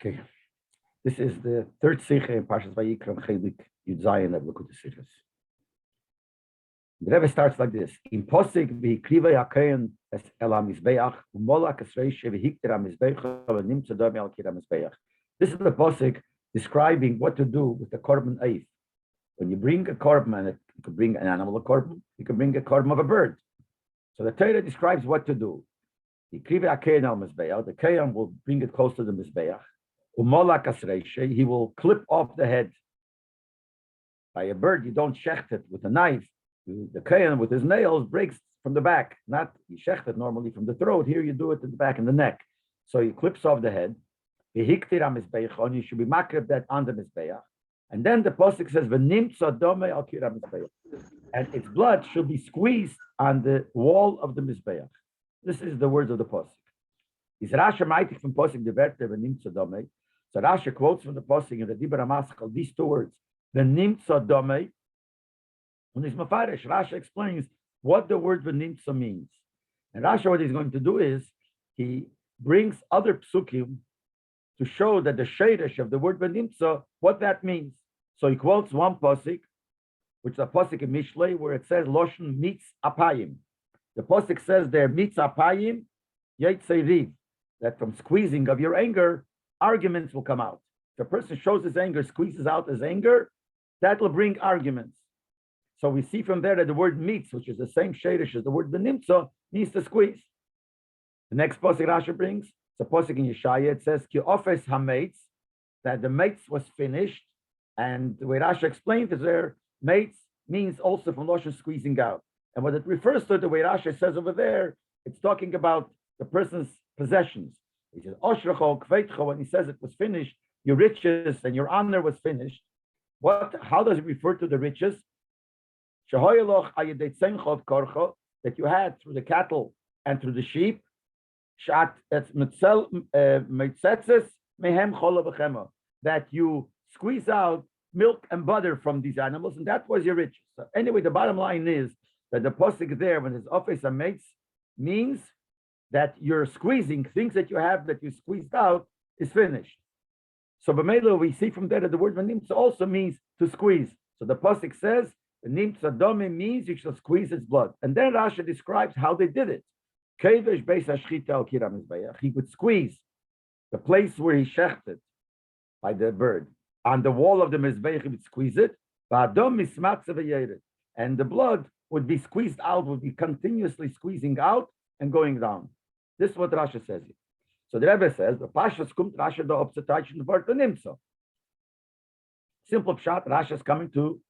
Okay, this is the third Sikha in Parshas Vayikra Chelik Yud Zayin of Likutei Sichos. The Rebbe starts like this: In Posik v'hikriva yakein es el hamizbeach u'molak es reishe v'hikter hamizbeach v'nimtza dami al kir hamizbeach. This is the Posik describing what to do with the korban eif. When you bring a korban, you could bring an animal a korban, you could bring a korban of a bird. So the Torah describes what to do. Hikriva yakein al mizbeach. The kayan will bring it close to the mizbeach. Umolak es reishe. He will clip off the head. By a bird, you don't shecht it with a knife. The kayan with his nails breaks from the back, not you shecht it normally from the throat. Here you do it in the back and the neck. So he clips off the head. You should be makrib that on the mizbeach. And then the pasuk says, "V'nimtza dome al kira mizbeach," and its blood should be squeezed on the wall of the mizbeach. This is the words of the pasuk. Is Rashi maitik from pasuk the verte v'nimtza dome? So Rashi quotes from the pasuk in the Dibur HaMaskal these two words: "V'nimtza dome." When he's mafarish, Rashi explains what the word v'nimtza means. And Rashi, what he's going to do is he brings other psukim to show that the sheiresh of the word v'nimtza, what that means. So he quotes one pasuk, which is a pasuk in Mishlei, where it says Loshen mitz apayim. The pasuk says there mitz apayim yeitzei riv, that from squeezing of your anger, arguments will come out. If a person shows his anger, squeezes out his anger, that will bring arguments. So we see from there that the word mitz, which is the same shadish as the word v'nimtza, means to squeeze. The next pasuk Rashi brings, it's a pasuk in Yeshaya. It says ki ofes hameitz, that the mates was finished, and the way Rashi explains is there mates means also from Loshen squeezing out. And what it refers to, the way Rashi says over there, it's talking about the person's possessions. He says oshrecho kveitcho, when he says it was finished, your riches and your honor was finished. What? How does it refer to the riches? That you had through the cattle and through the sheep, that you squeeze out milk and butter from these animals, and that was your riches. So anyway, the bottom line is that the posik there, when his office and mates, means that you're squeezing things that you have that you squeezed out is finished. So b'meila, we see from there that the word v'nimtza also means to squeeze. So the posik says the nimtza dome means you shall squeeze its blood. And then Rashi describes how they did it. He would squeeze the place where he shechted by the bird. On the wall of the mizbeach, he would squeeze it. And the blood would be squeezed out, would be continuously squeezing out and going down. This is what Rashi says here. So the Rebbe says, the Pashas kommt Rashi da obzetaichen Wort v'nimtza. Simple pshat, Rashi is coming to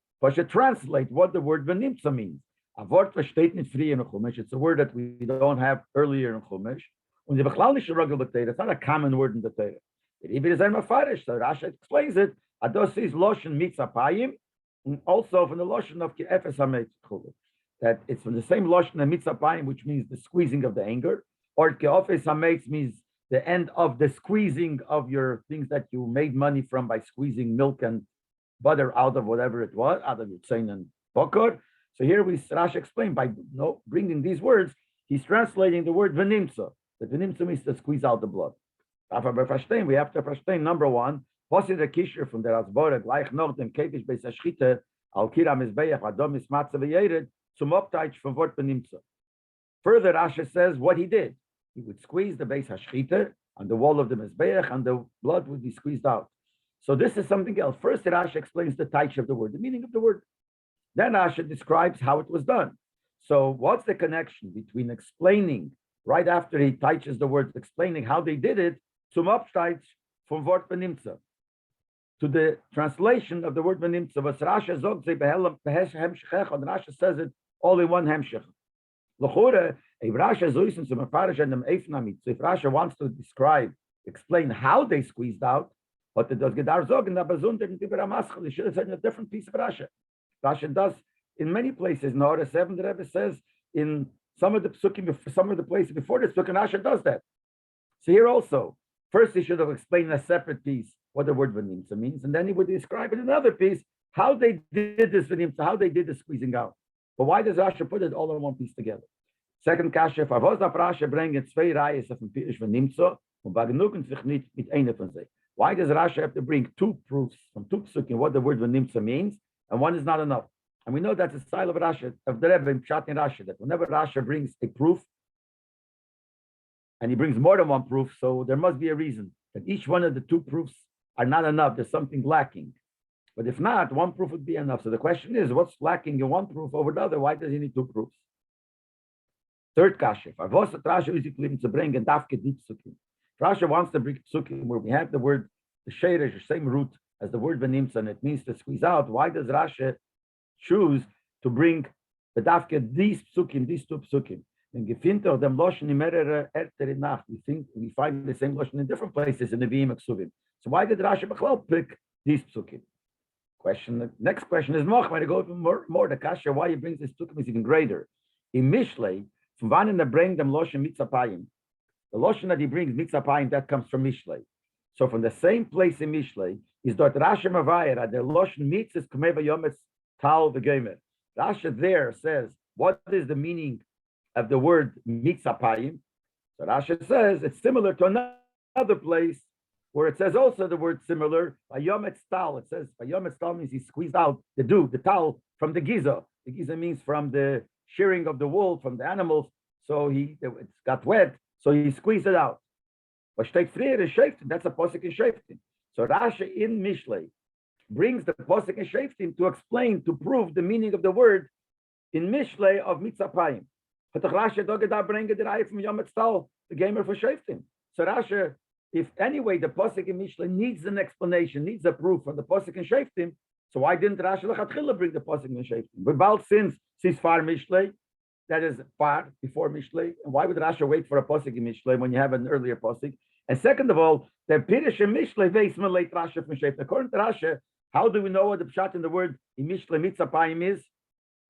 translate what the word v'nimtza means. A word versteht nicht free in Chumash. It's a word that we don't have earlier in Chumash. Und die Bechlaunische Regel b'Teira, it's not a common word in the Teira. It even is a mafarish. So Rashi explains it. Ados is Loshen mitz apayim, and also from the Loshen of Efes hametz chulu. That it's from the same Loshen of mitz apayim, which means the squeezing of the anger, or Efes hametz means the end of the squeezing of your things that you made money from by squeezing milk and butter out of whatever it was, out of your tzayin and bokor. So here Rashi explained by bringing these words, he's translating the word v'nimtza. The v'nimtza means to squeeze out the blood. We have to understand, number one, posi the kisher from the Rasborek, like Nordem, Kevish Beis Hashchita, Al Kira Mizbeach, Adom Ismatza V'Yered, zum Optaich from word v'nimtza. Further, Rashi says what he did. He would squeeze the Beis Hashchita on the wall of the Mizbeach, and the blood would be squeezed out. So this is something else. First, Rashi explains the taich of the word, the meaning of the word. Then Rashi describes how it was done. So what's the connection between explaining, right after he taiches the words, explaining how they did it, zum Absteich from Wort v'nimtza, to the translation of the word v'nimtza, was Rashi zog ze behelem hemshech, and Rashi says it all in one hemshech. L'chure, if Rashi zoisen zum Mefarish and dem Eifnamit, so if Rashi wants to describe, explain how they squeezed out, but it does gedar zogen, aber zunder in Dibur HaMaskal, he should have said in a different piece of Rashi. Rashi does in many places. In Order 7, the Rebbe says in some of the psukim, some of the places before this psukim, Rashi does that. So here also, first he should have explained in a separate piece what the word v'nimtza means, and then he would describe in another piece how they did this v'nimtza, how they did the squeezing out. But why does Rashi put it all in one piece together? Second kasha, Rashi bringen zwei Reis auf den Pirish v'nimtza und bagnugen sich nicht mit einer von sich. Why does Rashi have to bring two proofs from two psukim what the word v'nimtza means, and one is not enough? And we know that's the style of Rashi, of the Rebbe in Pshat in Rashi, that whenever Rashi brings a proof, and he brings more than one proof, so there must be a reason that each one of the two proofs are not enough. There's something lacking. But if not, one proof would be enough. So the question is, what's lacking in one proof over the other? Why does he need two proofs? Third kasha. Rashi is to bring a dafke deep psukim. Rashi wants to bring psukim where we have the word, the sheirish, the same root as the word benimtza, and it means to squeeze out. Why does Rashi choose to bring the dafke these psukim, these two psukim? And gefinter them loshen imerere erter nacht. We find the same loshen in different places in the Vim Ksuvim. So why did Rashi B'chlal pick these psukim? The next question is more. When you go more the kasha, why he brings this psukim is even greater. In Mishlei, from one in the bring them loshen mitzapayim. The loshen that he brings mitzapayim that comes from Mishlei. So from the same place in Mishlei is dort Rashi Mavayra the loshen mitzes kumeva yometz tal v'gemer. Rashi there says what is the meaning of the word mitzapayim. So Rashi says it's similar to another place where it says also the word similar, vayometz tal. It says vayometz tal means he squeezed out the dew, the tal from the giza. The giza means from the shearing of the wool from the animals. So it's got wet, so he squeezed it out. But steht frier is shaftin. That's a posik in shaftin. So Rashi in Mishlei brings the posik in shaftin to explain, to prove the meaning of the word in Mishlei of mitzapayim. But the Rashi dogeda bring the eye from yometz tal, the gamer for shaftin. So Rashi, if anyway the posik in Mishlei needs an explanation, needs a proof from the posik in shaftin, so why didn't Rashi lechatchila bring the posik in shaftin? But about since she's far Mishlei, that is far before Mishlei, and why would Rashi wait for a posik in Mishlei when you have an earlier posik? And second of all, the Pirish in Mishlei veis meleit Rashi from shaftin. According to Rashi, how do we know what the pshat in the word in Mishlei mitzapayim is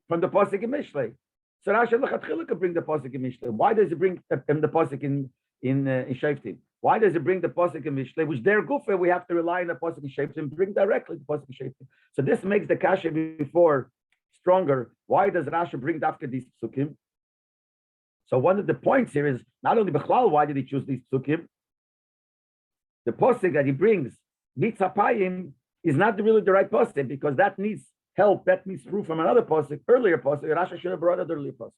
from the posik in Mishlei? So Rashi lechatchila could bring the posik in Mishlei. Why does he bring the posik in shaftin? Why does it bring the posik in Mishlei, which their gufa we have to rely on the posik in shaftim and bring directly the posik in shaftim? So this makes the kasha before stronger. Why does Rashi bring dafka these psukim? So one of the points here is not only Bechlal, why did he choose these psukim? The posik that he brings, mitzapayim, is not really the right posik because that needs help. That needs proof from another posik, earlier posik. Rashi should have brought an earlier posik.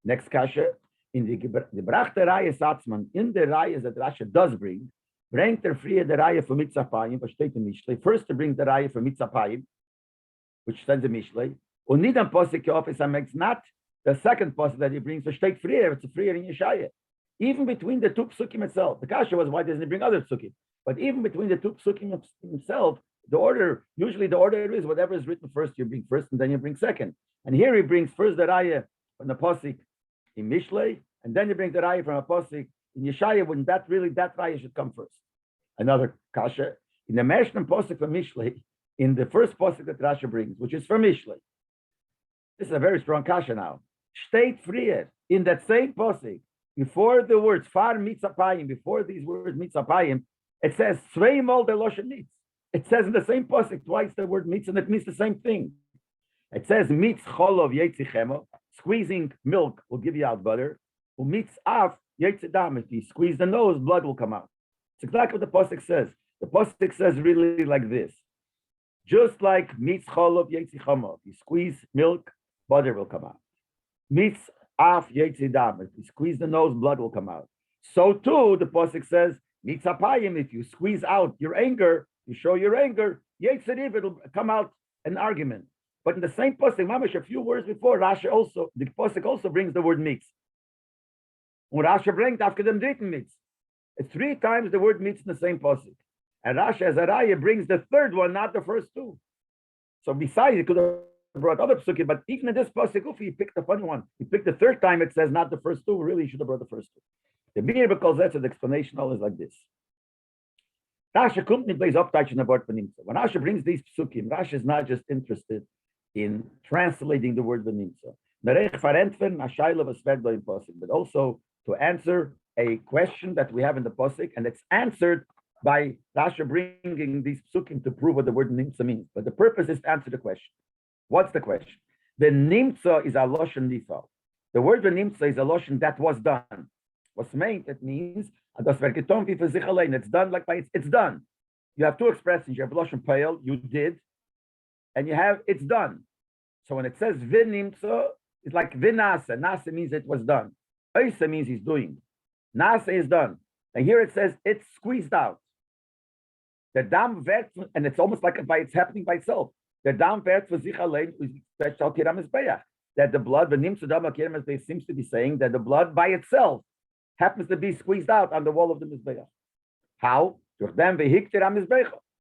Next kasha. In the brachte Raya Satzman, in the Rayas that Rashi does bring der frie the Raya for mitzapayim, but steht in Mishlei. First to bring the Raya for mitzapayim, which stands in Mishlei. Und nicht am Posik office makes not the second posik that he brings, so steht frie, it's a frie in Yeshaya. Even between the two psukim itself, the kasha was why doesn't he bring other psukim? But even between the two psukim himself, usually the order is whatever is written first, you bring first, and then you bring second. And here he brings first the Raya from the posik in Mishlei, and then you bring the Raya from a posik in Yeshaya, when that Raya should come first. Another kasha in the Meshlam posik from Mishlei, in the first posik that Rashi brings, which is from Mishlei. This is a very strong kasha now. Steht frier in that same posik before the words far mitzapayim, before these words mitzapayim, it says zweimol the loshen mitz. It says in the same posik twice the word mitz, and it means the same thing. It says mitz cholov yetzichemo. Squeezing milk will give you out butter. Umitz af yetzedam. If you squeeze the nose, blood will come out. It's exactly what the pasuk says. The pasuk says really like this: just like mitz cholov yetzichama. If you squeeze milk, butter will come out. Mitz af yetzedam. If you squeeze the nose, blood will come out. So too, the pasuk says mitz apayim. If you squeeze out your anger, you show your anger. Yetzediv, it'll come out an argument. But in the same posik, mamash, a few words before, Rashi also, the posik also brings the word mix. When Rashi brings after them dritten mix, it's 3 times the word mix in the same posik. And Rashi as Araya brings the third one, not the first 2. So besides, he could have brought other psukim, but even in this posik, he picked the funny one. He picked the third time. It says not the first 2. Really, he should have brought the first 2. The beer because that's the explanation always like this. Rashi couldn't plays uptouch in the word benimtza. When Rashi brings these psukim, Rashi is not just interested in translating the word benimtza, but also to answer a question that we have in the posik, and it's answered by Rashi bringing these psukim to prove what the word benimtza means. But the purpose is to answer the question. What's the question? The nimtza is a loshen nifal. The word benimtza is a loshen that was done. What's meant? It means it's done like by it's done. You have two expressions. You have Lashon Payel, you did, and you have it's done. So when it says Vinimtso, it's like Vinasa. Nasa means it was done. Oisa means he's doing. Nasa is done. And here it says it's squeezed out. The dam wird, and it's almost like it's happening by itself. The dam wird for sich allein that the blood, seems to be saying that the blood by itself happens to be squeezed out on the wall of the Mizbeach. How? The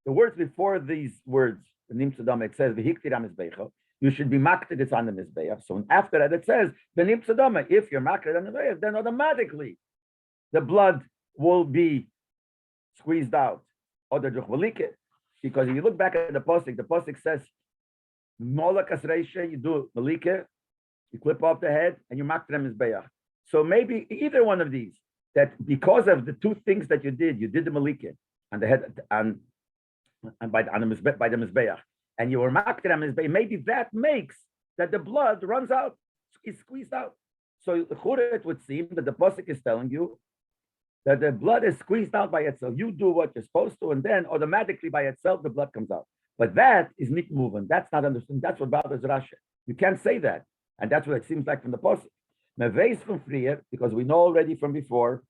words before these words, it says you should be makted, it's on the Mizbeach. So after that it says if you're makted on the Mizbeach, then automatically the blood will be squeezed out. Because if you look back at the Pasuk says Molakas Reisha, you do Malike, you clip off the head, and you makted on Mizbeach. So maybe either one of these, that because of the two things that you did the Malike on the head and by the Mizbeach, and you were makted on Mizbeach, maybe that makes that the blood runs out, is squeezed out. So it would seem that the Pasuk is telling you that the blood is squeezed out by itself. You do what you're supposed to, and then automatically by itself the blood comes out. But that is not moving. That's not understood. That's what bothers Rashi. You can't say that, and that's what it seems like from the Pasuk. Meveis from Frier, because we know already from before,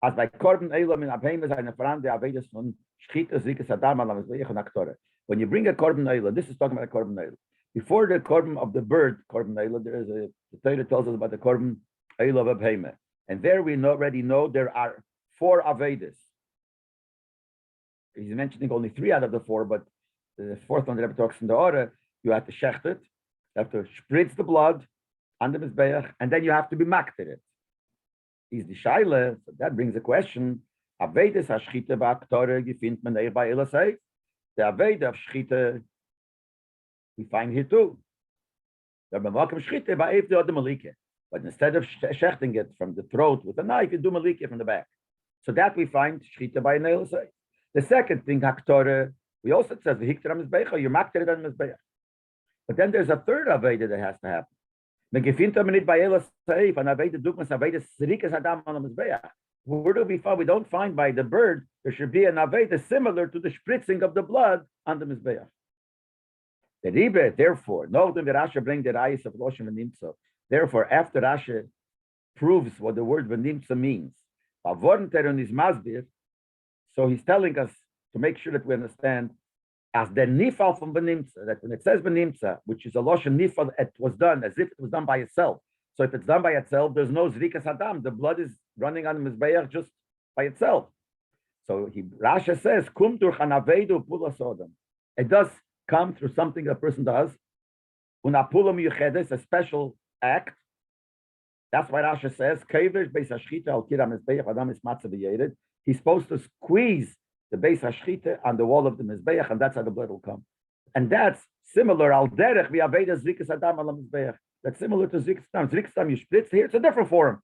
as by Korban Eilam in Abheim is eine Verande Avedes von Schchita Zikes Adam alam Mizbeach und Aktore. When you bring a Korban Eilam, this is talking about a Korban Eilam. Before the Korban of the bird, Korban Eilam, there is the Torah tells us about the Korban Eilam of Abheim. And there we already know there are 4 Avedes. He's mentioning only 3 out of the 4, but the 4th one that Rabbi talks in the order, you have to shecht it, you have to spritz the blood on the Mizbeach, and then you have to be makted it. Is the Shaila, so that brings a question. Avedes ha-shchite v'aktore gefindt man eich bei Elasei. The Aved of Shchite, we find here too. But instead of shechting it from the throat with a knife, you do malike from the back. So that we find Shchite by Elasei. The second thing, haktore, we also says v'hikter ha-mizbeach, you're makted on Mizbeach. But then there's a third Aved that has to happen. Where do we find? We don't find by the bird there should be an aveda similar to the spritzing of the blood on the mizbeach. The Leib, therefore, no, the Rashi bring the rayis of Loshem v'nimtza. Therefore, after Rashi proves what the word v'nimtza means, so he's telling us to make sure that we understand as the nifal from Benimtza, that when it says Benimtza, which is a Loshen nifal, it was done as if it was done by itself. So if it's done by itself, there's no Zrikas Adam. The blood is running on the Mizbeach just by itself. So Rashi says, Kum durch anavedu pula sodom. It does come through something a person does. Unapula miyuchedes, a special act. That's why Rashi says, Kevish beis hashchita al kira Mizbeach Adam is matzah b'yered. He's supposed to squeeze the base hashchita on the wall of the mizbeach, and that's how the blood will come. And that's similar. Al derech vi aveda zrikas adam al mizbeach. That's similar to zrikas adam. Zrikas adam you spritz here. It's a different form.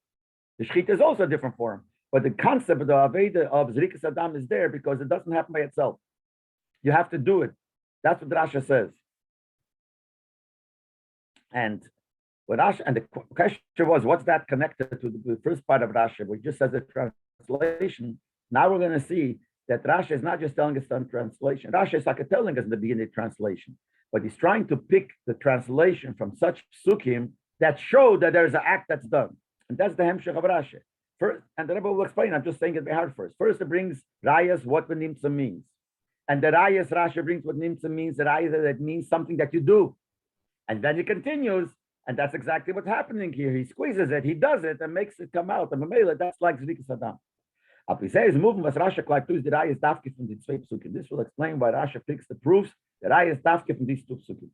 The shchita is also a different form, but the concept of the aveda of zrikas adam is there because it doesn't happen by itself. You have to do it. That's what Rasha says. And what Rasha and the question was, what's that connected to the first part of Rasha? We just says a translation. Now we're going to see that Rashi is not just telling us some translation. Rashi is like telling us in the beginning of translation, but he's trying to pick the translation from such psukim that show that there's an act that's done. And that's the hemshech of Rashi. First, and the Rabbi will explain, I'm just saying it by heart first. First, it brings rayas, what the nimtza means. And the rayas, Rashi brings what nimtza means, the rayas that means something that you do. And then he continues, and that's exactly what's happening here. He squeezes it, he does it, and makes it come out. And that's like Zrikas Adam. This will explain why Rashi picks the proofs that I is dafke from these two psukim.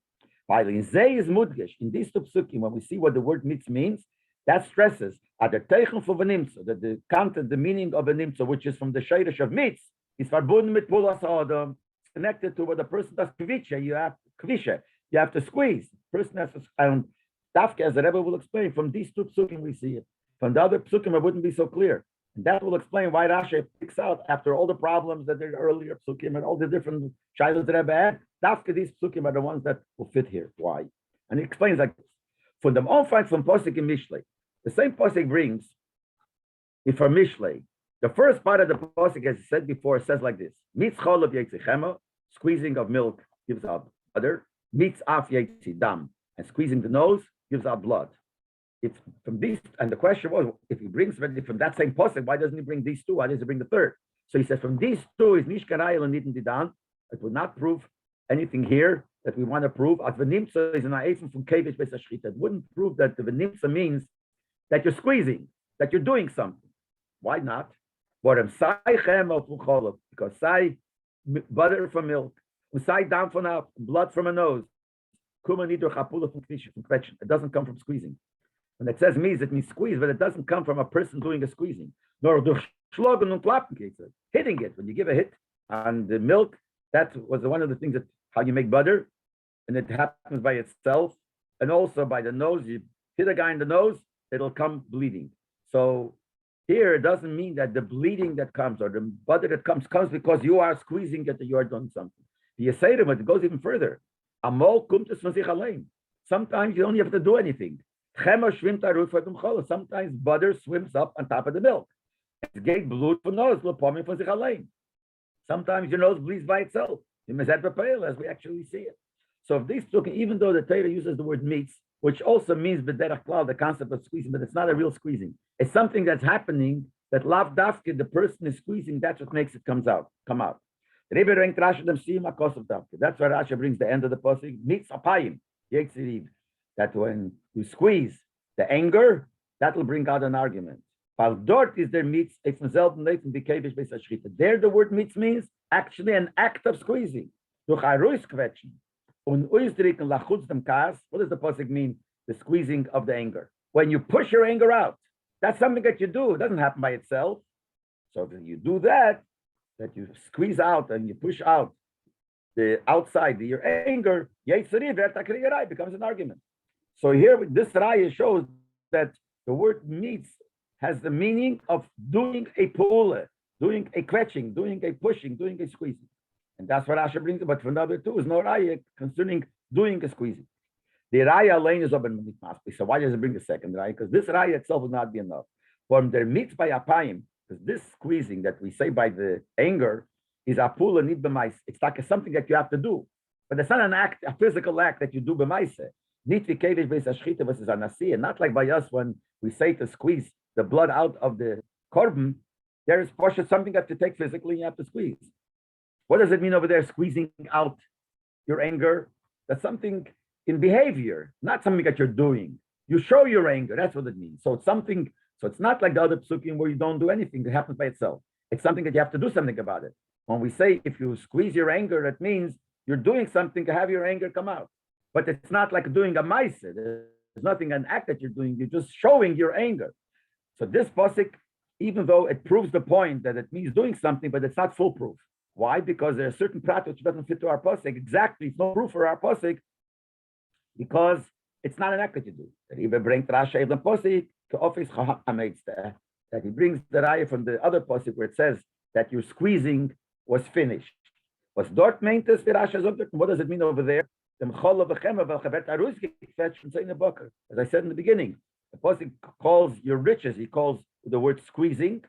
While in Zay is mudgesh, in these two psukim, when we see what the word mitz means, that stresses at the teichen for v'nimtza, that the content, the meaning of a nimtza, which is from the shayrish of mitz, is verbunden mit pulas adam, connected to what the person does kvisha. You have to squeeze. The person has to, and dafke, as the Rebbe will explain, from these two psukim we see it. From the other psukim, it wouldn't be so clear. And that will explain why Rashi picks out, after all the problems that there earlier psukim and all the different shilas that Rebbe had, dafke these psukim are the ones that will fit here. Why? And he explains like this. For them all find from Posik and Mishlei. The same Posik brings, if for Mishlei, The first part of the pasuk, as I said before, says like this: Mitz chol of yetzichema, squeezing of milk gives out butter. Mitz af yetzi dam, and squeezing the nose gives out blood. It's from these, and the question was, if he brings from that same pasuk, why doesn't he bring these two? Why does he bring the third? So he says, from these two is nishkarayel and nidin didan. It would not prove anything here that we want to prove. As v'nimtza is an ha'efim from kevish b'sashchita. It wouldn't prove that the v'nimtza means that you're squeezing, that you're doing something. Why not? Because sai butter from milk, sai down from out, blood from a nose. It doesn't come from squeezing. When it says means, it means squeeze, but it doesn't come from a person doing a squeezing. Nor hitting it. When you give a hit on the milk, that was one of the things that how you make butter, and it happens by itself, and also by the nose. You hit a guy in the nose, it'll come bleeding. So here, it doesn't mean that the bleeding that comes or the butter that comes because you are squeezing it, that you are doing something. The Yesayrim, it goes even further. Sometimes you don't have to do anything. Sometimes butter swims up on top of the milk. Sometimes your nose bleeds by itself. As we actually see it. So if these two, even though the Torah uses the word meats, which also means b'derech klal, the concept of squeezing, but it's not a real squeezing. It's something that's happening that lav dafke, the person is squeezing, that's what makes it come out. That's why Rashi brings the end of the pasuk, meets apayim, that when you squeeze the anger, that will bring out an argument. While dort is there meets, there the word meets means actually an act of squeezing. What does the pasuk mean? The squeezing of the anger. When you push your anger out, that's something that you do. It doesn't happen by itself. So if you do that you squeeze out and you push out the outside your anger, becomes an argument. So here, this raya shows that the word meets has the meaning of doing a pula, doing a quetching, doing a pushing, doing a squeezing. And that's what Asher brings, but from the other two is no raya concerning doing a squeezing. The raya lane is open mit maspi. So why does it bring the second raya? Because this raya itself will not be enough. From their meets by apayim, because this squeezing that we say by the anger is apula nid b'maise. It's like something that you have to do, but it's not an act, a physical act that you do b'maise. Nit v'kevish b'sashchita versus anasi, and not like by us when we say to squeeze the blood out of the korban. There is something you have to take physically. You have to squeeze. What does it mean over there? Squeezing out your anger. That's something in behavior, not something that you're doing. You show your anger. That's what it means. So it's something. So it's not like the other psukim where you don't do anything. It happens by itself. It's something that you have to do something about it. When we say if you squeeze your anger, it means you're doing something to have your anger come out. But it's not like doing a maise. There's nothing, an act that you're doing. You're just showing your anger. So this pasuk, even though it proves the point that it means doing something, but it's not foolproof. Why? Because there are certain prat which doesn't fit to our pasuk. Exactly, it's no proof for our pasuk because it's not an act that you do. That he brings Rashi the pasuk to office that he brings the raya from the other pasuk where it says that your squeezing was finished. Was dort meint es für Rashi? What does it mean over there? As I said in the beginning, the pasuk calls your riches. He calls the word squeezing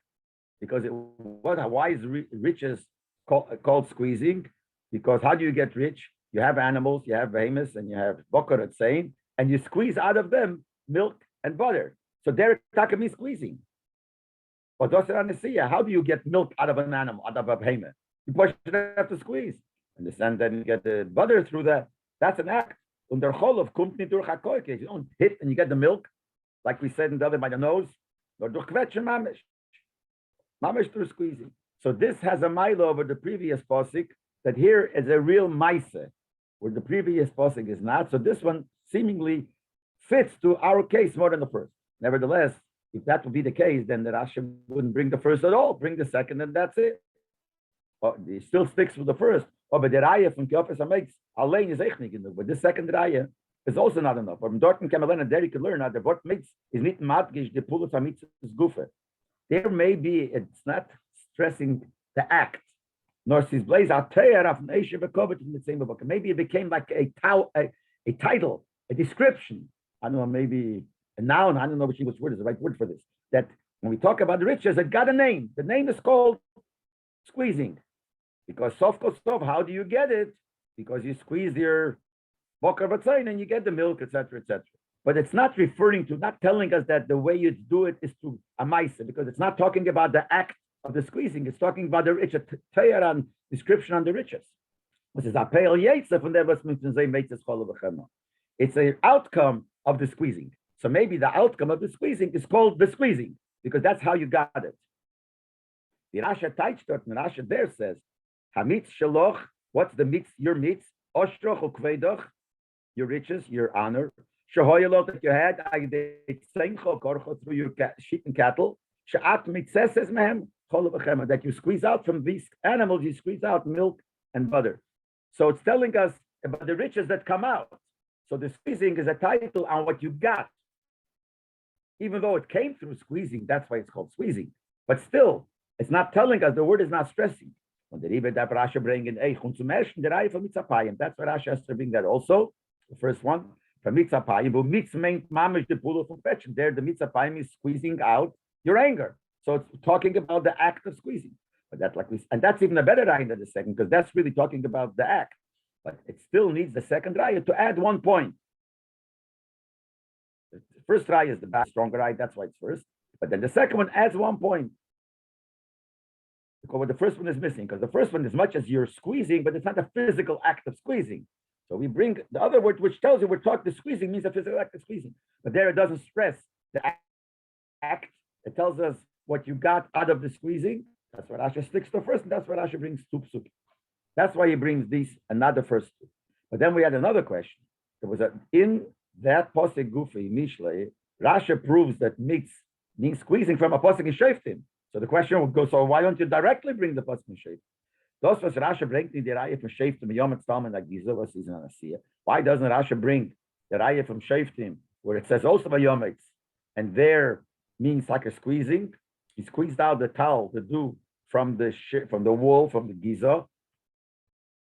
because why is riches called squeezing? Because how do you get rich? You have animals, you have behemoths, and you have bakarat saying, and you squeeze out of them milk and butter. So they're talking me squeezing. But how do you get milk out of an animal, out of a behemoth? You push it, have to squeeze. Understand? Then you get the butter through that. That's an act. You don't hit and you get the milk, like we said in the other by the nose, or durch quetschen mamish. Mamish through squeezing. So this has a mile over the previous pasuk that here is a real maise, where the previous pasuk is not. So this one seemingly fits to our case more than the first. Nevertheless, if that would be the case, then the Rashi wouldn't bring the first at all. Bring the second, and that's it. He still sticks with the first. But the raya from Kiofis makes allein is echt nicht enough. But this second raya is also not enough. From Dortmund Kamalena, there you can learn that the what makes is not matgish the pulut hamitzvahs gufe. There may be, it's not stressing the act, nor says blaze ateir of nation bekovet in the same book. Maybe it became like a title, a description. I don't know, maybe a noun. I don't know which English word is the right word for this. That when we talk about the riches, it got a name. The name is called squeezing. Because sof kosov, how do you get it? Because you squeeze your bokar batzain and you get the milk, etc., etc. But it's not referring to, not telling us that the way you do it is through a maisa, because it's not talking about the act of the squeezing. It's talking about the riches, teyaran description on the riches. Which is apel yetsa from there. It's an outcome of the squeezing. So maybe the outcome of the squeezing is called the squeezing, because that's how you got it. The Rasha Teichtot, and Rasha there says, Hamitz shaloch, what's the mitz? Your mitz, oshtroch or kvedoch, your riches, your honor. Shahoyalot that you had, through your sheep and cattle. Sha'at mitzeses mehem, that you squeeze out from these animals, you squeeze out milk and butter. So it's telling us about the riches that come out. So the squeezing is a title on what you got. Even though it came through squeezing, that's why it's called squeezing. But still, it's not telling us, the word is not stressing. When the Rebbe that Rasha bring in Eichun zum Ersten, the Reihe von Mitzapayim. That's why Rasha has to bring that also. The first one, from Mitzapayim, but Mitz meint mamish the pull of fetching. There, the Mitzapayim is squeezing out your anger. So it's talking about the act of squeezing. But that's like and that's even a better Reihe than the second, because that's really talking about the act. But it still needs the second Reihe to add 1 point. The first Reihe is the best, stronger Reihe, that's why it's first. But then the second one adds 1 point. Because what the first one is missing, because the first one, as much as you're squeezing, but it's not a physical act of squeezing. So we bring the other word, which tells you we're talking, the squeezing means a physical act of squeezing. But there it doesn't stress the act. It tells us what you got out of the squeezing. That's what Rasha sticks to first, and that's what Rasha brings to psuki. That's why he brings these and not the first two. But then we had another question. There was in that posik gufi mishlei, Rasha proves that mix means squeezing from a posik in shaftim. So the question would go, so why don't you directly bring the posik in shaftim? Das was Rasha bringt in the Reihe from shaftim yom etzalman agiza was is an asiya. Why doesn't Rasha bring the Reihe from shaftim where it says also by yom etz, and there means like a squeezing? He squeezed out the towel, the dew from the wool, from the giza.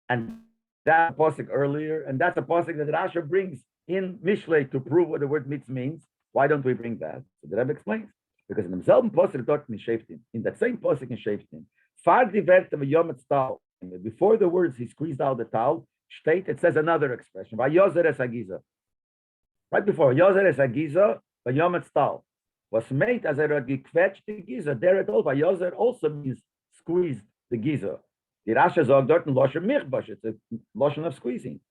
And that posik earlier, and that's a posik that Rasha brings in Mishlei to prove what the word mitz means. Why don't we bring that? So the Rebbe explains. Because in the selben posik dort in Sheftim, in that same posik in Sheftim, far the wert of yom etzal, before the words he squeezed out the towel, state, it says another expression, vayozer es hagiza. Right before, yozer es hagiza, vayom etzal. Was made as a gequetscht the giza. There it all, vayozer also means squeezed the giza. The Rasha zog dort in Loshen Michbash, it's a Loshen of squeezing.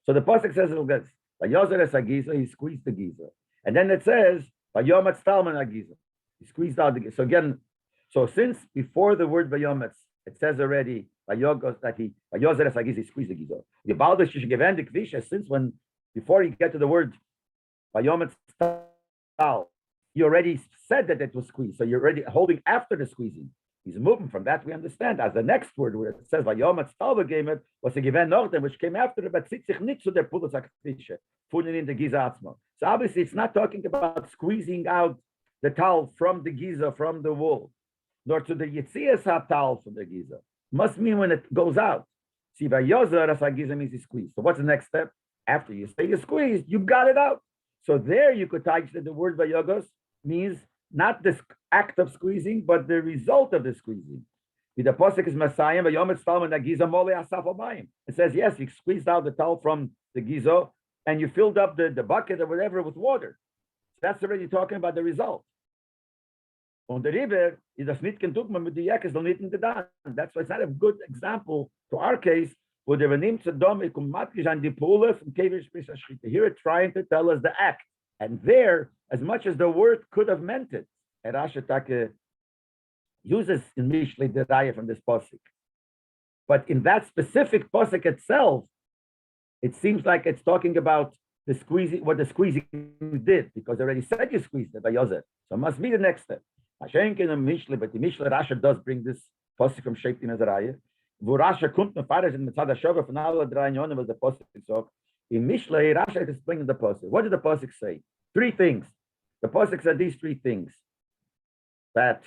So the Pasuk says it gets, Vayozer es hagiza, he squeezed the giza. And then it says, Vayom etzalman hagiza. He squeezed out the giza. So again, so since before the word Vayom etz, it says already, Vayozer es hagiza, he squeezed the giza. The Baldash given the Kvisha, since when, before you get to the word Vayom etzal, you already said that it was squeezed. So you're already holding after the squeezing. He's moving from that, we understand. As the next word where it says Vayom etzal v'gemet was a given Norden, which came after the but sitzich nit zu der Pulos HaKvisha, putting in the Giza Atzma. So obviously it's not talking about squeezing out the towel from the Giza, from the wool, nor to the Yitzias HaTowel from the Giza. Must mean when it goes out. See, Vayozer as Giza means he squeezed. So what's the next step? After you say you squeezed, you got it out. So there you could touch that the word Vayogos means not this act of squeezing, but the result of the squeezing. The posuk is Messiah, it says, yes, you squeezed out the towel from the gizo and you filled up the bucket or whatever with water. That's already talking about the result. On the river, that's why it's not a good example to our case. Here it's trying to tell us the act. And there, as much as the word could have meant it, and Rasha uses in Mishlei the Raya from this posik. But in that specific posik itself, it seems like it's talking about the squeezing, what the squeezing did, because I already said you squeezed it by Yozer. So it must be the next step. Hashenkin and Mishlei, but the Mishlei Rasha does bring this posik from Sheptim as a Raya. Wo Rasha kommt mit Fahrers in Mitzad HaShova von alle 3 Jonen, was the posik so. In Mishlei, Rasha is explaining the posik. What did the posik say? 3 things. The posik said these 3 things. That,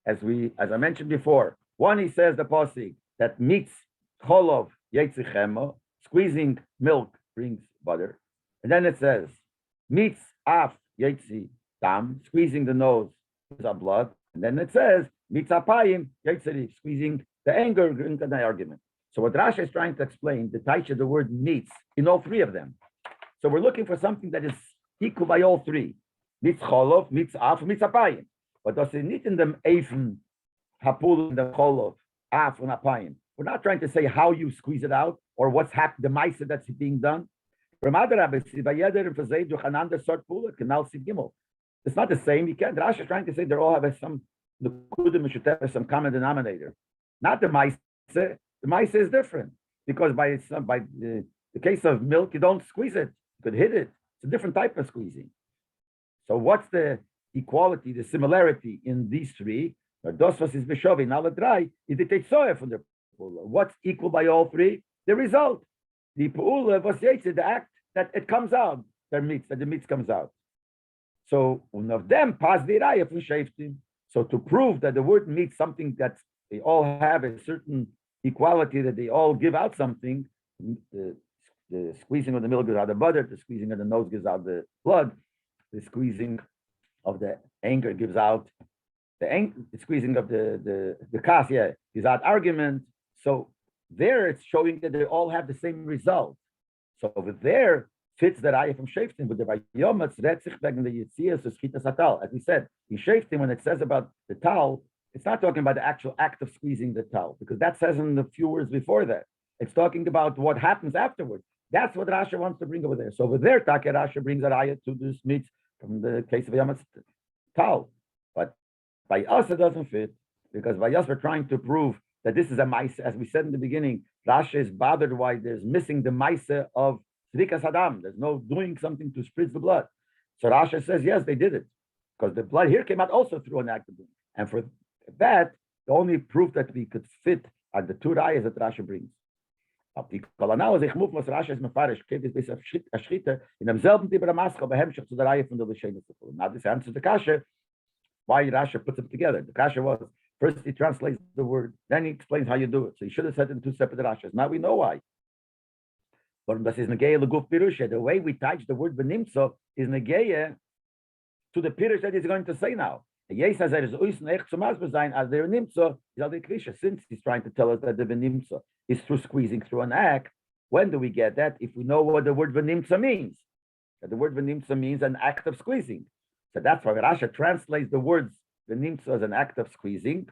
as I mentioned before, one, he says the posik that meets cholov yetzichemo, squeezing milk brings butter, and then it says meets af yetzi dam, squeezing the nose our blood, and then it says mitzapayim yitzeri, squeezing the anger into the argument. So what Rashi is trying to explain, the taisha, the word meets in all three of them. So we're looking for something that is equal by all three. Mitzcholov, mitzaf, mitzapayim. But does it need in them even hapul in the cholov, af and apayim? We're not trying to say how you squeeze it out or what's happened, the ma'aseh that's being done. It's not the same. You can't. Rashi is trying to say they all have some common denominator. Not the ma'aseh. The ma'aseh is different because by the case of milk, you don't squeeze it. You could hit it. It's a different type of squeezing. So what's the equality, the similarity in these three? Dos is bishovi, naladrai is the teitzoya from the pu'ula. What's equal by all three? The result. The pu'ula was the act that it comes out, that the meat comes out. So one of them pass the raya from shaftim. So to prove that the word meets something that they all have a certain equality, that they all give out something, the squeezing of the milk gives out the butter, the squeezing of the nose gives out the blood, the squeezing of the anger gives out the squeezing of the kas, gives out argument. So there it's showing that they all have the same result. So over there fits the raya from shaftim, but the vayomatz retzich wegen the yitzias of schita satal. As we said, in shaftim, when it says about the tal, it's not talking about the actual act of squeezing the tal, because that says in the few words before that. It's talking about what happens afterwards. That's what Rashi wants to bring over there. So over there, Take Rashi brings a raya to this meat from the case of Yamatz tal. But by us, it doesn't fit, because by us, we're trying to prove that this is a ma'aseh. As we said in the beginning, Rashi is bothered why there's missing the ma'aseh of Zrikas Adam. There's no doing something to spritz the blood. So Rashi says, yes, they did it, because the blood here came out also through an act of doing. And for that, the only proof that we could fit are the two rayas that Rashi brings. Now this answers the kasha why Rashi puts them together. The kasha was, first he translates the word, then he explains how you do it. So he should have said it in two separate rashas. Now we know why. But the way we touch the word benimtso is negeya to the pirush that he's going to say now. Since he's trying to tell us that the benimtso is through squeezing through an act, when do we get that? If we know what the word benimtso means. That the word benimtso means an act of squeezing. So that's why Rashi translates the words benimtso as an act of squeezing.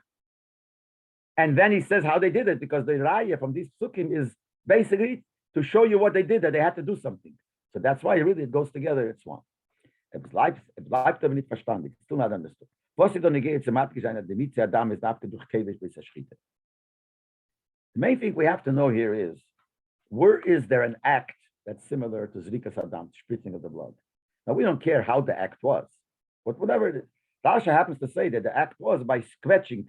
And then he says how they did it, because the raya from these psukim is basically to show you what they did, that they had to do something. So that's why really it goes together, it's one. It's still not understood. The main thing we have to know here is, where is there an act that's similar to Zrikas Adam, spritzing of the blood? Now, we don't care how the act was, but whatever it is, Rashi happens to say that the act was by squeezing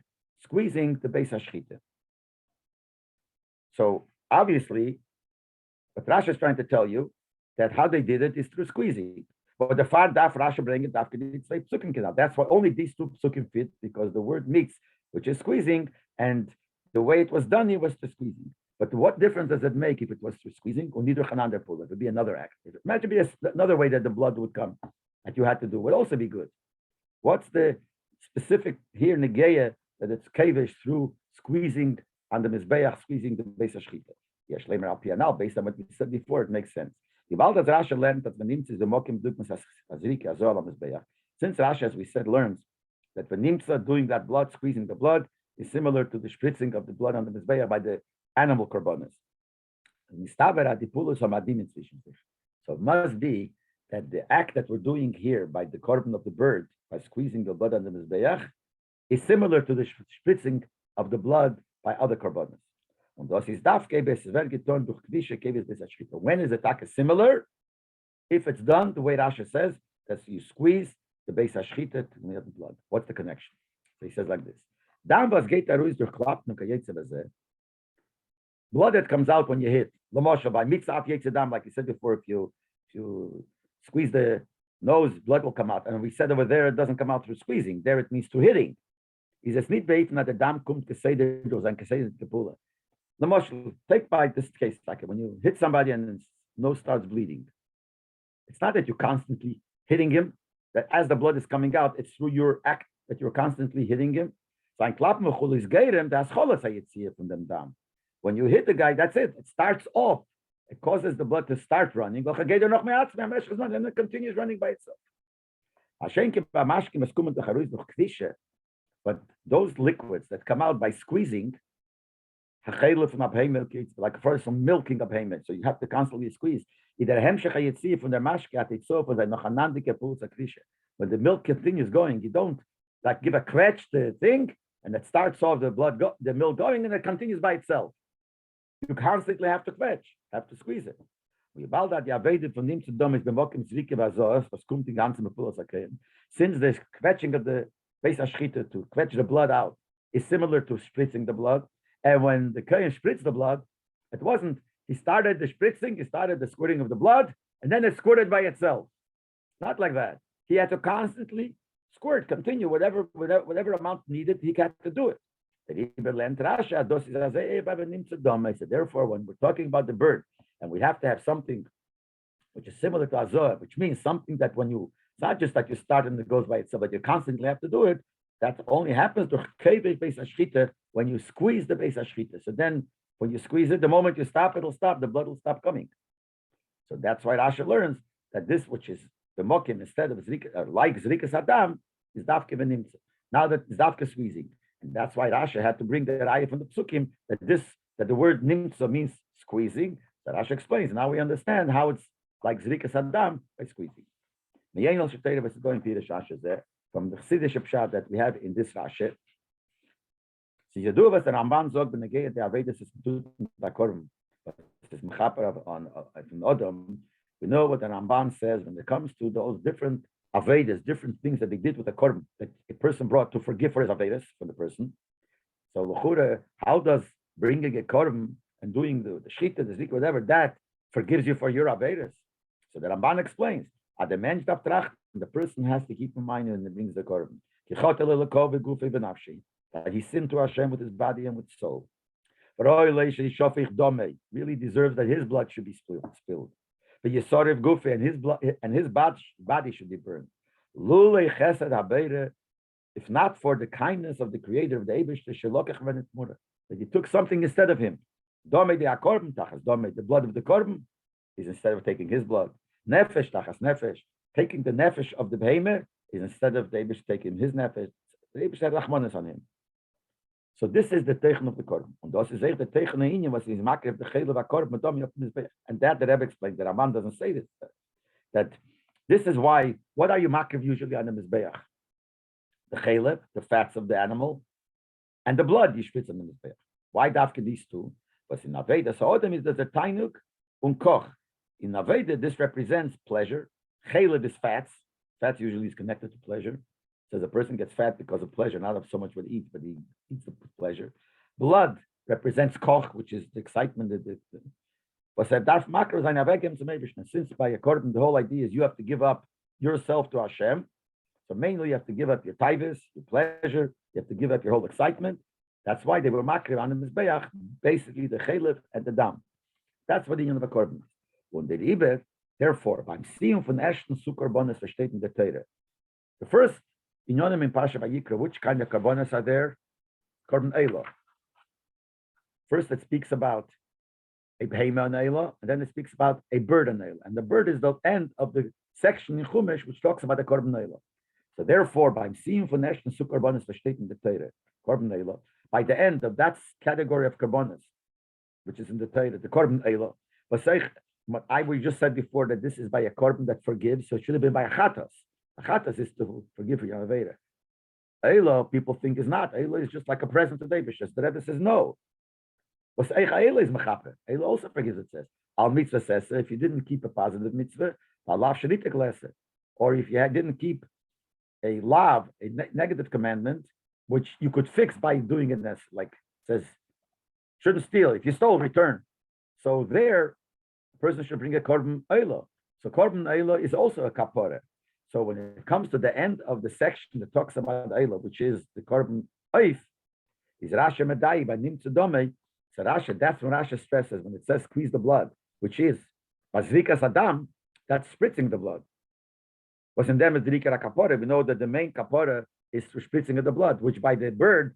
the Beis HaShchita. So, obviously, what Rashi is trying to tell you, that how they did it is through squeezing. But the far daf Rashi bring it after it's like psukim kinal. That's why only these two psukim fit, because the word mix, which is squeezing, and the way it was done here was through squeezing. But what difference does it make if it was through squeezing or neither chanan pull? It would be another act. Imagine another way that the blood would come that you had to do would also be good. What's the specific here negeya that it's kavish through squeezing on the mizbeach, squeezing the Beis HaShchita? Yes, lemer al pianal, based on what we said before, it makes sense. Since Rashi, as we said, learns that Venimtza doing that blood, squeezing the blood, is similar to the spritzing of the blood on the Mizbeach by the animal korbanos. So it must be that the act that we're doing here by the korban of the bird, by squeezing the blood on the Mizbeach, is similar to the spritzing of the blood by other korbanos. When is the taka similar? If it's done the way Rashi says, that you squeeze the Beis HaShchita to the blood. What's the connection? So he says like this. Blood that comes out when you hit. By like you said before, if you squeeze the nose, blood will come out. And we said over there, it doesn't come out through squeezing. There it means through hitting. He says, nicht beten, that the dam kommt geseder, take by this case, like when you hit somebody and his nose starts bleeding. It's not that you're constantly hitting him, that as the blood is coming out, it's through your act that you're constantly hitting him. Sein Klappmechul is Geirem, that's Cholas Hayetzia from them down. When you hit the guy, that's it. It starts off. It causes the blood to start running. And it continues running by itself. But those liquids that come out by squeezing, it's like a person milking a payment. So you have to constantly squeeze. When the milk continues going, you don't like give a scratch the thing, and it starts off the milk going, and it continues by itself. You constantly have to fetch, have to squeeze it. Since the quetching of the base ashchita to quetch the blood out is similar to spritzing the blood, and when the kohen spritzed the blood, it wasn't, he started the spritzing, he started the squirting of the blood, and then it squirted by itself. Not like that. He had to constantly squirt, continue, whatever amount needed, he had to do it. I said, therefore, when we're talking about the bird, and we have to have something which is similar to azor, which means something that when you, it's not just that you start and it goes by itself, but you constantly have to do it. That only happens to base ashchita when you squeeze the base ashchita. So then, when you squeeze it, the moment you stop, it'll stop. The blood will stop coming. So that's why Rasha learns that this, which is the mokim, instead of like zrikas adam, is dafke v'nimtza. Now that it's dafke squeezing. And that's why Rasha had to bring the ayah from the psukim that the word nimtza means squeezing. That Rasha explains. Now we understand how it's like zrikas adam by squeezing. Meyenel Shapiro is going to the Rasha there from the Chassidish pshat that we have in this Rasha. So you do what the Ramban zog ben negei the avedus is to the korban. But this is Schapiro on Adam. We know what the Ramban says when it comes to those different Avedas, different things that they did with the korban that a person brought to forgive for his Avedas for the person. So l'chura, how does bringing a korban and doing the shita, the zik, whatever, that forgives you for your Avedas? So the Ramban explains, the person has to keep in mind when he brings the korban. That he sinned to Hashem with his body and with soul. Really deserves that his blood should be spilled. The Yesarev Gufi and his blood and his body should be burned. If not for the kindness of the Creator of the Eibush, that he took something instead of him. The blood of the korban is instead of taking his blood. Nefesh tachas nefesh, taking the nefesh of the behemoth is instead of the Eibush taking his nefesh. The Eibush had rachmanis on him. So this is the teichen of the korban. And das is the teichen inyan was is makrev the chaylev korban dom yop mizbeach. And that the Rebbe explained. The Ramban doesn't say this. That this is why. What are you makrev usually on the mizbeach? The chaylev, the fats of the animal, and the blood you spritz on the mizbeach. Why dafke these two? Because in Aveda, so Odom is there's a tainuk und koch. In Aveda, this represents pleasure. Chaylev is fats. Fats usually is connected to pleasure. So the person gets fat because of pleasure, not of so much what he eats, but he eats the pleasure. Blood represents koch, which is the excitement. Since by according the whole idea is you have to give up yourself to Hashem. So mainly you have to give up your taivas, your pleasure, you have to give up your whole excitement. That's why they were makriv on the mizbeach, basically the chaylev and the dam. That's what the union of a korban is. When they Leib, therefore, beim Siyum von ersten Zuckerbonis versteht in der Teire. The first Inyonim in Pasha Vayikra, which kind of karbonas are there? Korban Eila. First, it speaks about a behema on Eila, and then it speaks about a bird on Eila. And the bird is the end of the section in Chumash, which talks about the Korban Eila. So therefore, by seeing von ersten Zuckerbonis versteht in the Teire, Korban Eila, by the end of that category of karbonas, which is in the Teire, the Korban Eila, we just said before that this is by a korban that forgives, so it should have been by a chatas. A chatas is to forgive for your avera. Eila, people think is not. Eila is just like a present of David. The Rebbe says no. What's Eila is mechaper. Eila also forgives. It says al mitzvah says if you didn't keep a positive mitzvah, alav shenitek lesser, or if you didn't keep a lav, a negative commandment, which you could fix by doing it as like it says, shouldn't steal. If you stole, return. So there, a person should bring a korban Eila. So korban Eila is also a kapara. So when it comes to the end of the section that talks about Eila, which is the korban oif, is Rasha Medai by Nimtzu Domei. So Rasha, that's when Rasha stresses when it says squeeze the blood, which is Bazrikas Adam, that's spritzing the blood. What's in them is the Rikara Kapora. We know that the main Kapora is through spritzing of the blood, which by the bird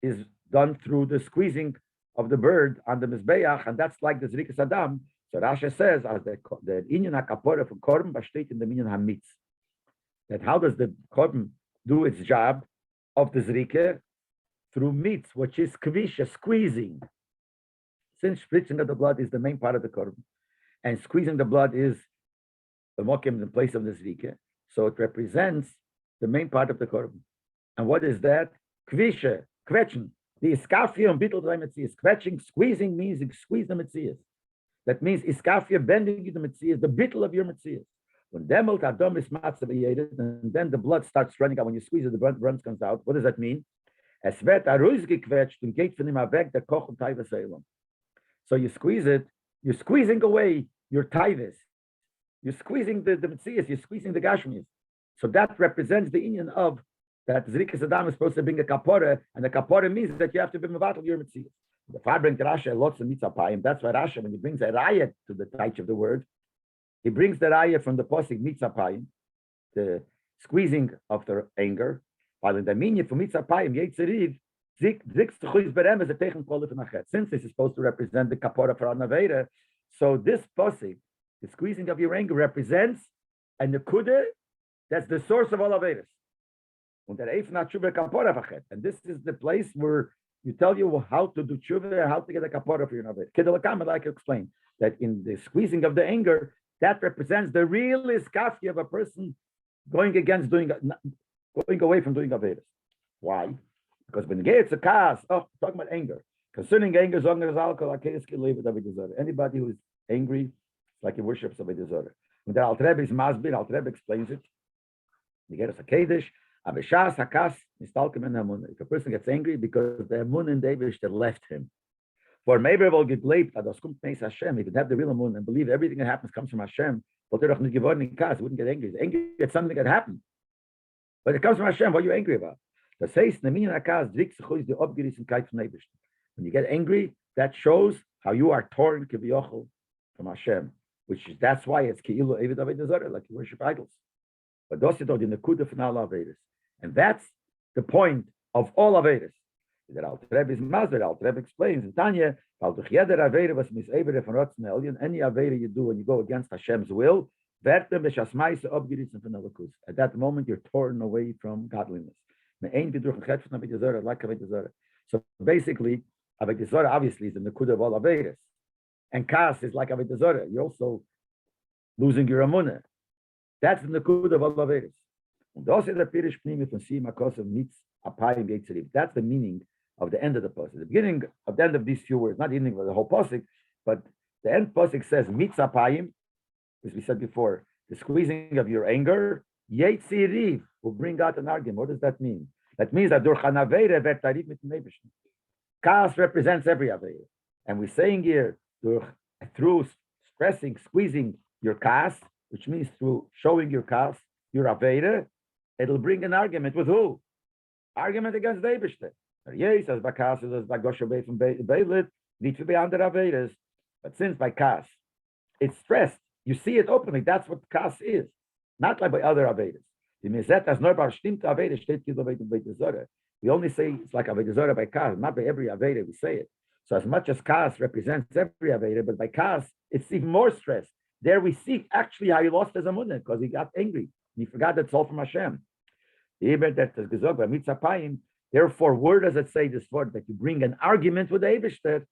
is done through the squeezing of the bird on the Mizbeach, and that's like the Zrikas Adam. So Rasha says, as the Inyan HaKapora for Korban besteht in the Minyan HaMitz. That how does the Korban do its job of the Zrike? Through mitz, which is kvisha, squeezing. Since spritzing of the blood is the main part of the Korban, and squeezing the blood is the mokim in place of the Zrike, so it represents the main part of the Korban. And what is that? Kvisha, kvetchen. The iskafia and bittel the Metzias. Kvetching, squeezing means you squeeze the Metzias. That means iskafia, bending the Metzias, the bittel of your Metzias. When demelt adom is matzav, and then the blood starts running out. When you squeeze it, the blood comes out. What does that mean? Es wird herausgequetscht und geht von ihm weg der Koch und Taives Elam. So you squeeze it, you're squeezing away your Taives. You're squeezing the Metzias, you're squeezing the Gashmis. So that represents the union of that Zrikas Adam is supposed to bring a kapora, and the kapora means that you have to be mevatel your Metzias. The Far brings Rasha lots of mitzapayim. That's why Rasha, when he brings a raya to the touch of the word, he brings the raya from the posik mitzapayim, the squeezing of the anger. While in the minyan for mitzapayim yetzeriv, since this is supposed to represent the kapora for anavera, so this posik, the squeezing of your anger, represents a nekuda that's the source of all averas. And this is the place where you tell you how to do tshuva, how to get a kapora for your avera. Kedalakam, like I explained, that in the squeezing of the anger, that represents the real iskafia of a person going away from doing averas. Why? Because when it's a kas, talking about anger. Concerning anger, anybody who is angry, it's like he worships Avodah Zarah. When the Alter Rebbe is masbir, Alter Rebbe explains it. You get us a Kaddish. If a person gets angry because the emun and David left him. For maybe will get Leib, Hashem, if you have the real emun and believe everything that happens comes from Hashem, wouldn't get angry. He's angry at something that happened. But it comes from Hashem, what are you angry about? When you get angry, that shows how you are torn from Hashem, that's why it's Ki'ilu Evid Avodah Zarah, like you worship idols. But those are the Nekuda from all Avedas. And that's the point of all Avedas. That Alter Rebbe is Mazir, Alter Rebbe explains in Tanya, any Aveda you do when you go against Hashem's will, at that moment you're torn away from godliness. So basically, Avodah Zarah obviously is the Nekuda of all Avedas. And Kas is like Avodah Zarah. You're also losing your Amunah. That's the Nekuda of all Avedas. That's the meaning of the end of the pasuk. The beginning of the end of these few words, not the ending of the whole pasuk, but the end pasuk says mitzapayim, as we said before, the squeezing of your anger. Yetziriv will bring out an argument. What does that mean? That means that Kas represents every aveira, and we're saying here through stressing, squeezing your kas, which means through showing your kas, your aveira, it'll bring an argument with who? Argument against the Eibishter. Yes, as by kas, as by Gosha from Beilit, need to be under averas. But since by kas, it's stressed, you see it openly. That's what kas is, not like by other averas. We only say it's like Avodah Zarah by kas, not by every aveda we say it. So as much as kas represents every aveda, but by kas, it's even more stress. There we see actually how he lost his amunah because he got angry. And he forgot that's all from Hashem. Therefore, where does it say this word that you bring an argument with the Eibishter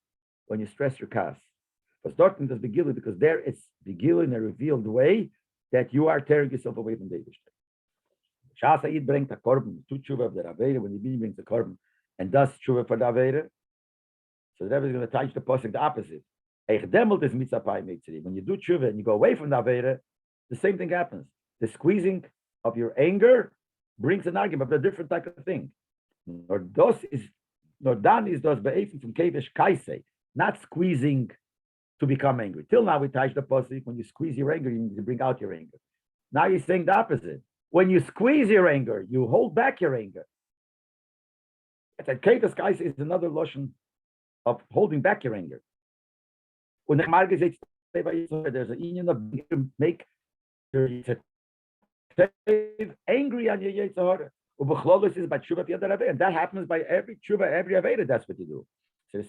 when you stress your kas? Because Dortmund does begilui, because there it's begilui in a revealed way that you are tearing yourself away from the Eibishter. Shasa'id brings the korban, two tshuva of the Aveda, when he brings the korban and does tshuva for the Aveda. So the Rebbe is going to touch the pasuk the opposite. When you do tshuva and you go away from the Aveda, the same thing happens. The squeezing of your anger brings an argument of a different type of thing. Nordan is dos be'efim from kevesh kaisei, not squeezing to become angry. Till now we touched the pasuk, when you squeeze your anger, you need to bring out your anger. Now you're saying the opposite. When you squeeze your anger, you hold back your anger. That kevesh kaisei is another lotion of holding back your anger. When the market says there's an union of make angry on your Yetzirah. Ubechlolis is by tshuva the other aveda, and that happens by every tshuva, every aveda. That's what you do. So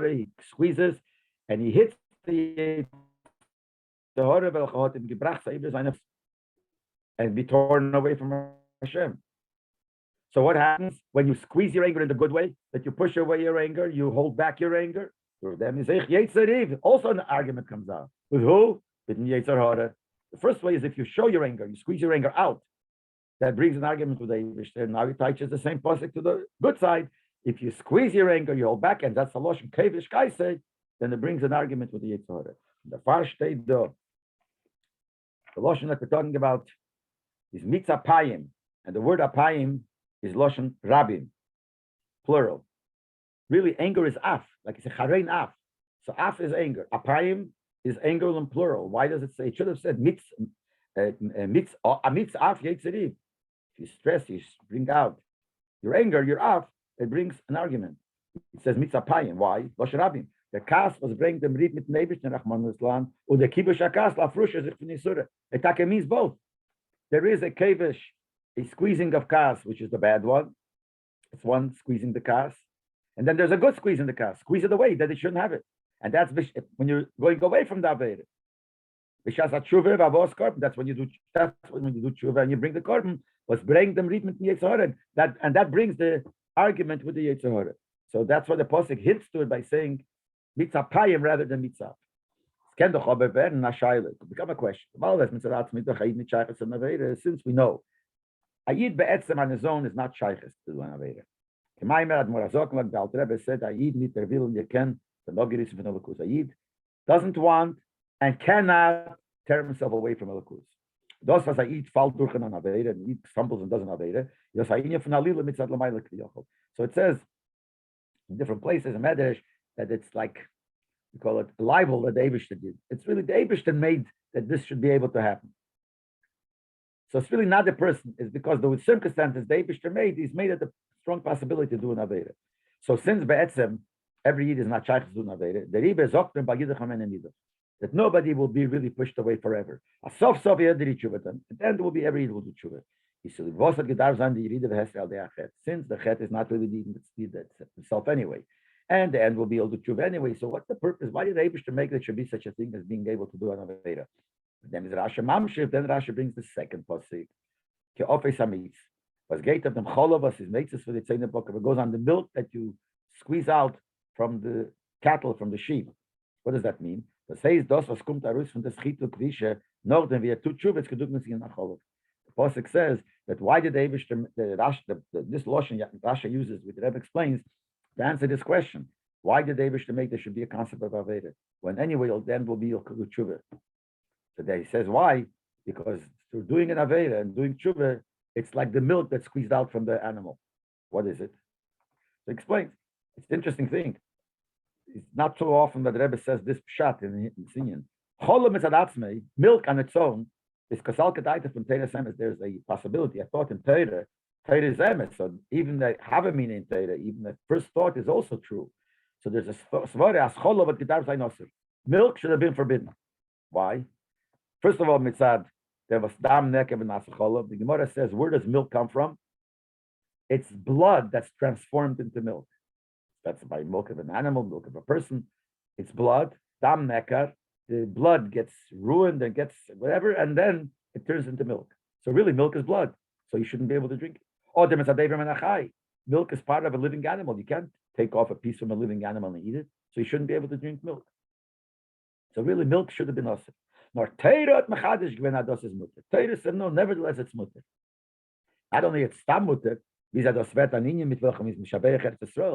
he squeezes and he hits the and be torn away from Hashem. So what happens when you squeeze your anger in the good way? That you push away your anger, you hold back your anger. Also, an argument comes out with who? With Yetzer Hara. The first way is if you show your anger, you squeeze your anger out. That brings an argument with the Eibushter. Now he touches the same pasuk to the good side. If you squeeze your anger, you hold back, and that's the Lashon Kevish Kaisei, then it brings an argument with the Yetzer Hara. The far state the Lashon that we're talking about is mitzapayim, and the word apayim is Lashon Rabim, plural. Really, anger is af, like it's a charein af. So af is anger. Apayim is anger in plural. Why does it say? It should have said mitz af yetzeriv. If you stress, you bring out your anger, your af, it brings an argument. It says mitzapayim. Why? Lashon Rabim. The kas was bring them rit mit nebish Rachman Islam, or the kibush akas la frusha zich from Yisura. It means both. There is a kevish, a squeezing of kas, which is the bad one. It's one squeezing the kas. And then there's a good squeeze in the kas. Squeeze it away, that it shouldn't have it. And that's when you're going away from the Aveda. That's when you do tshuva and you bring the korban. Was bring them rit mit Yetzer Hara. That brings the argument with the Yetzer Hara. So that's why the pasuk hints to it by saying mitzapayim rather than mitzap. Can the chaber werden na shaila? Become a question. Since we know Ayid be'etzem on his own is not shayches to do an aveda. K'maimer ad morazok like the Alter Rebbe said, Ayid nit ervil yeken the logiris of Elokus. Ayid doesn't want and cannot tear himself away from Elokus. Das was Ayid fällt durch an aveda and Ayid stumbles and doesn't aveda. Yos Ayid von alila mitzad l'mayla k'yochel. So it says in different places in Medrash that it's like we call it a libel that the Eibishter did. It's really the Eibishter made that this should be able to happen. So it's really not the person. It's because the circumstances the Eibishter made, he's made it a strong possibility to do an Aveda. So since Be'etzem, every Yid is not shaykh to do an Aveda, the Rebbe is Oktem B'Yidach Amen and Yidach. That nobody will be really pushed away forever. A sof Yed Rit Tshuva then. At the end will be every Yid will do Tshuva. Since the Chet is not really needing itself anyway. And the end will be able to Tshuva anyway. So what's the purpose? Why did Eibishter make there should be such a thing as being able to do an Aveda? Then is Rashi Mamshir, then Rashi brings the second pasuk. Ke'ofes hamitz. Was gate of them cholovas is makes us for the tzeinah book. It goes on the milk that you squeeze out from the cattle, from the sheep. What does that mean? It says dos was kumt arus from the schitu kvishe nor then we have two chuvets kedugmas in acholov. The pasuk says that why did Eibishter this lashon Rashi uses, which the Rebbe explains to answer this question. Why did Eibishter make there should be a concept of aveda when anyway then will be your tshuva? So there he says why? Because through doing an aveda and doing tshuva, it's like the milk that's squeezed out from the animal. What is it? So he explains. It's an interesting thing. It's not too often that the Rebbe says this pshat in Sinyan. Cholam is milk on its own is kasal kedaita from Teira Emes. There's a possibility. I thought in Teira is Emes. So even the Havamina in Teira, even the first thought is also true. So there's a svara as cholam but gedar zayin osir. Milk should have been forbidden. Why? First of all, mitzad, there was dam nekev and nasacholov. The Gemara says, where does milk come from? It's blood that's transformed into milk. That's by milk of an animal, milk of a person. It's blood, dam nekar. The blood gets ruined and gets whatever, and then it turns into milk. So really, milk is blood. So you shouldn't be able to drink it. Oh, milk is part of a living animal. You can't take off a piece from a living animal and eat it. So you shouldn't be able to drink milk. So really, milk should have been also. Nor Teira at Mechadish Gwen Ados is mutter. Teira said no, nevertheless it's mutter. Not only it's tam mutter, it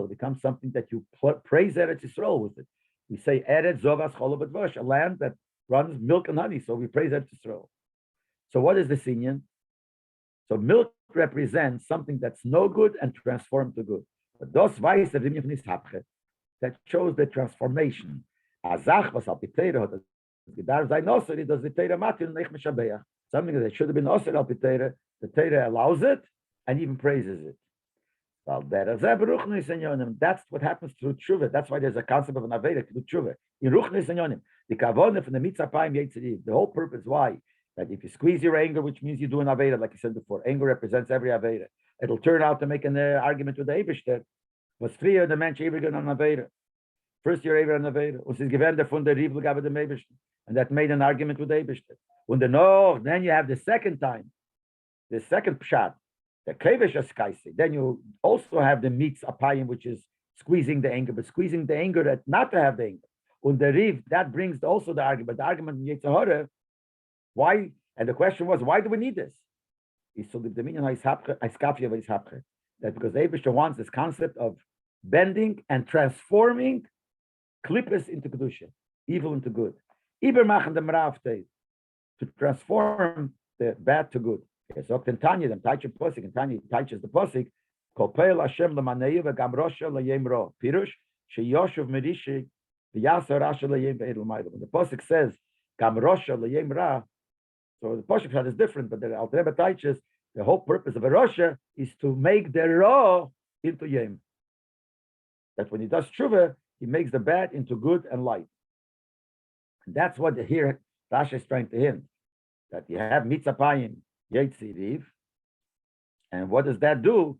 becomes something that you praise Eretz Yisrael with it. We say Eretz Zovas Cholov Advash, a land that runs milk and honey, so we praise Eretz Yisrael. So what is the Sinyan? So milk represents something that's no good and transformed to good. But das weiß der Rimje von Ishapche, that shows the transformation. Azach was al Teira hat does the Teira matir nech meshabeach. Something that should have been osir al Teira, the Teira allows it and even praises it. Well, that's what happens through tshuva. That's why there's a concept of an aveda to do tshuva. In ruchnis enyonim, the kavona from the mitzapayim yetziriv. The whole purpose why That if you squeeze your anger, which means you do an Aveda, like you said before, anger represents every Aveda. It'll turn out to make an argument with the Eibishter. Was früher der Mensch ewig an Aveda. First year ewig an Aveda. Und es ist gewähnt von der Riebel gab dem Eibishter. And that made an argument with the Eibishter. Und then you have the second time, the second pshat, the Krevish Askaisi. Then you also have the Mitz Apayim, which is squeezing the anger, but squeezing the anger that not to have the anger. Und the Riv, that brings also the argument. The argument in Yetzirah, why? And the question was, why do we need this? That because the Eibishter wants this concept of bending and transforming klippus into kedusha, evil into good. To transform the bad to good. So in Tanya, the Taicha Posik, and Tanya teaches the Posik, Kopel Hashem l'manei v'gam rosha l'yem ro. Pirush, sheyoshuv merishi v'yasar rasha l'yem v'edel ma'idel. When the Posik says, gam rosha l'yem ra, so the Posik shot is different, but the Alter Rebbe teaches the whole purpose of a rosha is to make the ra into yem. That when he does tshuva, he makes the bad into good and light. And that's what here Rashi is trying to hint, that you have mitzapayim, yetziriv, and what does that do?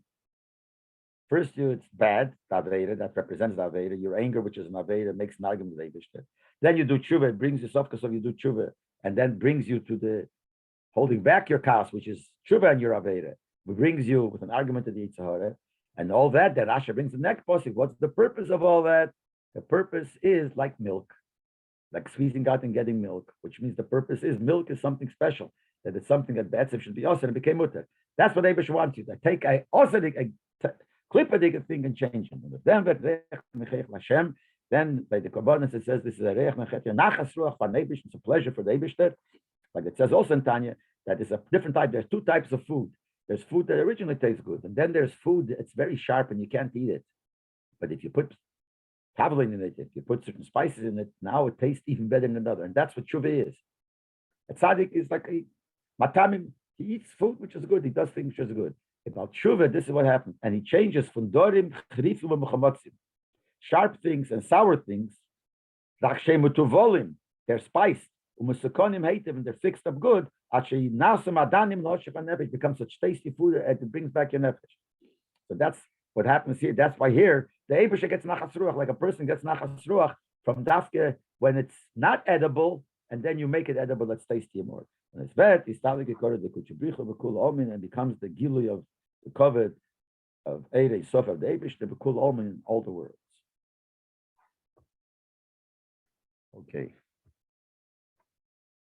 First, it's bad, Aveda, that represents the Aveda. Your anger, which is an Aveda, makes an argument with Eibishter. Then you do tshuva, it brings you sofkas of you do tshuva, and then brings you to the holding back your kas, which is tshuva and your Aveda. It brings you with an argument to the Yitzhahara, and all that Rashi brings the next posik. What's the purpose of all that? The purpose is like milk, like squeezing out and getting milk, which means the purpose is milk is something special, that it's something that Be'etzev should be osir and it became mutter. That's what Eibush wants you to take a osir, clip a thing and change it. Then by the Kabbalah it says this is a reich mechet nachas ruach for Eibush. It's a pleasure for the Eibush. Like it says also in Tanya that it's a different type. There's two types of food. There's food that originally tastes good, and then there's food that's very sharp and you can't eat it. But if you put tavlin in it, if you put certain spices in it, now it tastes even better than another. And that's what tshuva is. A tzaddik is like a matamim. He eats food which is good. He does things which is good. About tshuva, this is what happens. And he changes from dorim, chrifim, and mechamotzim. Sharp things and sour things, they're spiced. And they're fixed up good. It becomes such tasty food that it brings back your nefesh. So that's what happens here. That's why here the Eibusha gets nachas ruach, like a person gets nachas ruach from dafke when it's not edible, and then you make it edible. That's tastier more. When it's bad, he's starting to go to the kuchibricha b'kul omin and becomes the gilui of the covet of Eirei Sof of the Eibush, the b'kul omin in all the worlds. Okay.